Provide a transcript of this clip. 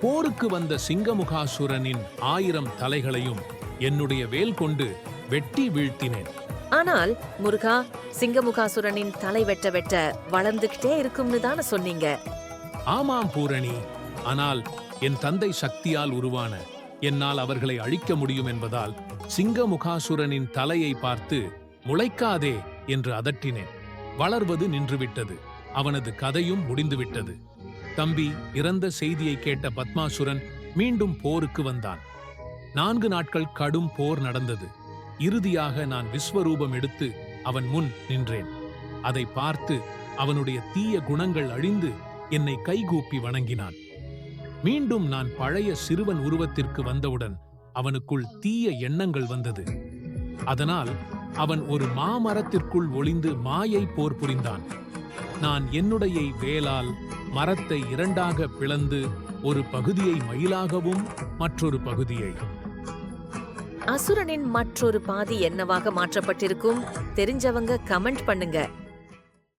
போருக்கு வந்த சிங்கமுகாசுரனின் 1000 தலைகளையும் என்னுடைய வேல் கொண்டு வெட்டி வீழ்த்தினேன். ஆனால் முருகா, சிங்கமுகாசுரனின் தலை வெட்ட வெட்ட வளர்ந்துகிட்டே இருக்கும்னு தானே சொன்னீங்க. ஆமாம் பூரணி, ஆனால் என் தந்தை சக்தியால் உருவான என்னால் அவர்களை அழிக்க முடியும் என்பதால் சிங்கமுகாசுரனின் தலையை பார்த்து முளைக்காதே என்று அதட்டினேன். வளர்வது நின்றுவிட்டது. அவனது கதையும் முடிந்துவிட்டது. தம்பி இறந்த செய்தியை கேட்ட பத்மாசுரன் மீண்டும் போருக்கு வந்தான். 4 நாட்கள் கடும் போர் நடந்தது. இறுதியாக நான் விஸ்வரூபம் எடுத்து அவன் முன் நின்றேன். அதை பார்த்து அவனுடைய தீய குணங்கள் அழிந்து என்னை கைகூப்பி வணங்கினான். மீண்டும் நான் பழைய சிறுவன் உருவத்திற்கு வந்தவுடன் அவனுக்குள் தீய எண்ணங்கள் வந்தது. அதனால் அவன் ஒரு மாமரத்திற்குள் ஒளிந்து மாயை போர் புரிந்தான். நான் என்னுடைய வேலால் மரத்தை 2ஆக பிளந்து ஒரு பகுதியை மயிலாகவும் மற்றொரு பகுதியை. அசுரனின் மற்றொரு பாதி என்னவாக மாற்றப்பட்டிருக்கும்? தெரிஞ்சவங்க கமெண்ட் பண்ணுங்க.